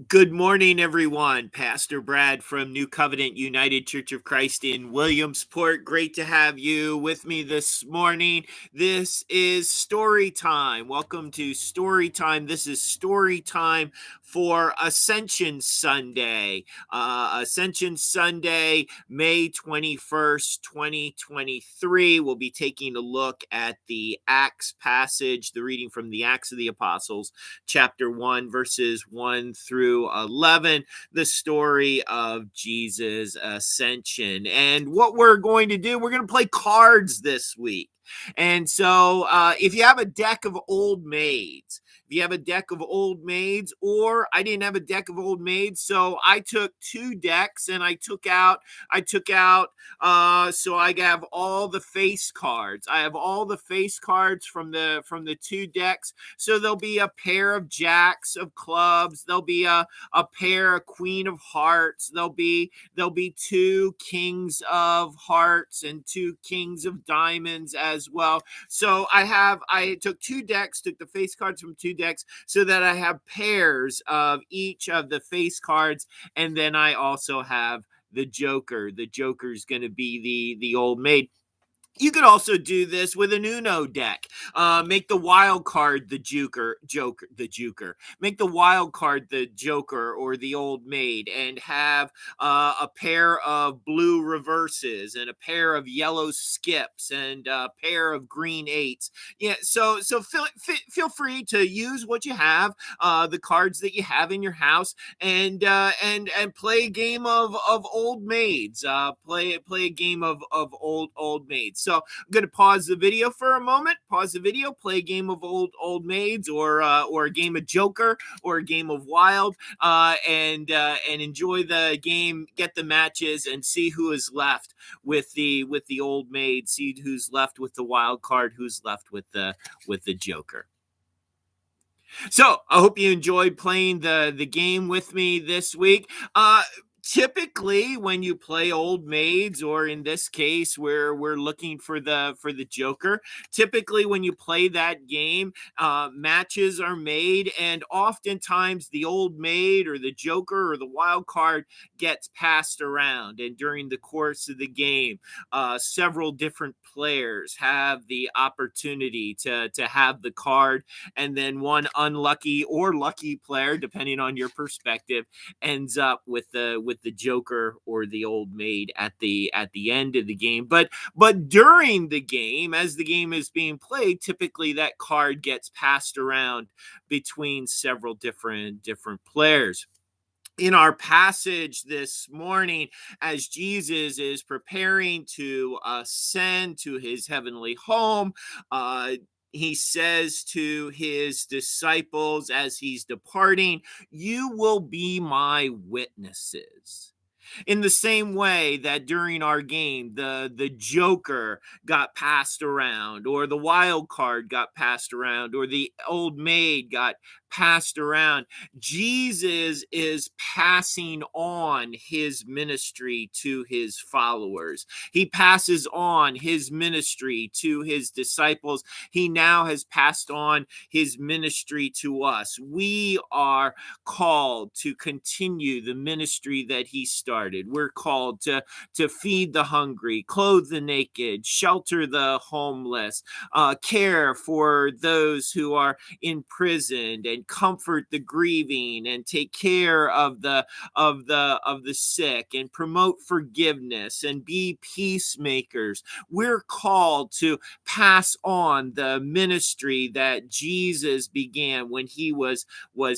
Good morning, everyone. Pastor Brad from New Covenant United Church of Christ in Williamsport. Great to have you with me this morning. This is story time. Welcome to story time. This is story time for Ascension Sunday. Ascension Sunday, May 21st, 2023. We'll be taking a look at the Acts passage, the reading from the Acts of the Apostles, chapter 1, verses 1 through 11, the story of Jesus' ascension. And what we're going to do, we're going to play cards this week. And so if you have a deck of old maids, or I didn't have a deck of old maids, so I took two decks and I took out, so I have all the face cards. I have all the face cards from the two decks. So there'll be a pair of jacks of clubs. There'll be a pair of queen of hearts. There'll be two kings of hearts and two kings of diamonds as well. So I took two decks, took the face cards from two decks so that I have pairs of each of the face cards. And then I also have the Joker. The Joker is going to be the old maid. You could also do this with an Uno deck. Make the wild card the Joker. Make the wild card the Joker or the old maid, and have a pair of blue reverses and a pair of yellow skips and a pair of green eights. Yeah, so feel free to use what you have, the cards that you have in your house, and play a game of old maids. Play a game of old maids. So I'm going to pause the video for a moment. Pause the video. Play a game of old maids, or a game of Joker, or a game of Wild, and enjoy the game. Get the matches and see who is left with the old maid. See who's left with the wild card. Who's left with the Joker. So I hope you enjoyed playing the game with me this week. Typically, when you play old maids, or in this case where we're looking for the Joker, typically when you play that game, matches are made, and oftentimes the old maid or the Joker or the wild card gets passed around. And during the course of the game, several different players have the opportunity to have the card, and then one unlucky or lucky player, depending on your perspective, ends up with the Joker or the old maid at the end of the game. But during the game, as the game is being played, typically that card gets passed around between several different players. In our passage this morning, as Jesus is preparing to ascend to his heavenly home, he says to his disciples as he's departing, "You will be my witnesses." In the same way that during our game, the Joker got passed around, or the wild card got passed around, or the old maid got passed around, Jesus is passing on his ministry to his followers. He passes on his ministry to his disciples. He now has passed on his ministry to us. We are called to continue the ministry that he started. We're called to feed the hungry, clothe the naked, shelter the homeless, care for those who are imprisoned, and comfort the grieving, and take care of the sick, and promote forgiveness, and be peacemakers. We're called to pass on the ministry that Jesus began when he was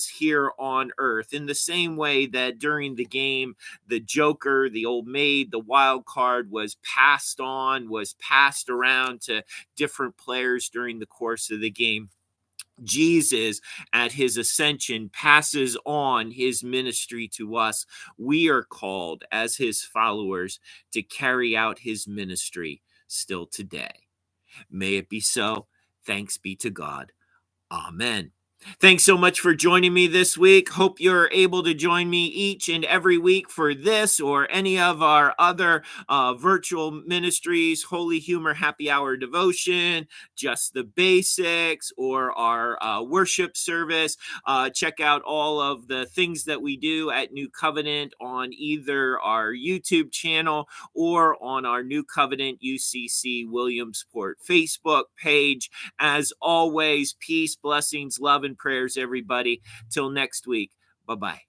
here on earth. In the same way that during the game, the Joker, the old maid, the wild card was passed around to different players during the course of the game, Jesus at his ascension passes on his ministry to us. We are called as his followers to carry out his ministry still today. May it be so. Thanks be to God. Amen. Thanks so much for joining me this week. Hope you're able to join me each and every week for this or any of our other virtual ministries, Holy Humor Happy Hour Devotion, Just the Basics, or our worship service. Check out all of the things that we do at New Covenant on either our YouTube channel or on our New Covenant UCC Williamsport Facebook page. As always, peace, blessings, love, and prayers, everybody. Till next week. Bye-bye.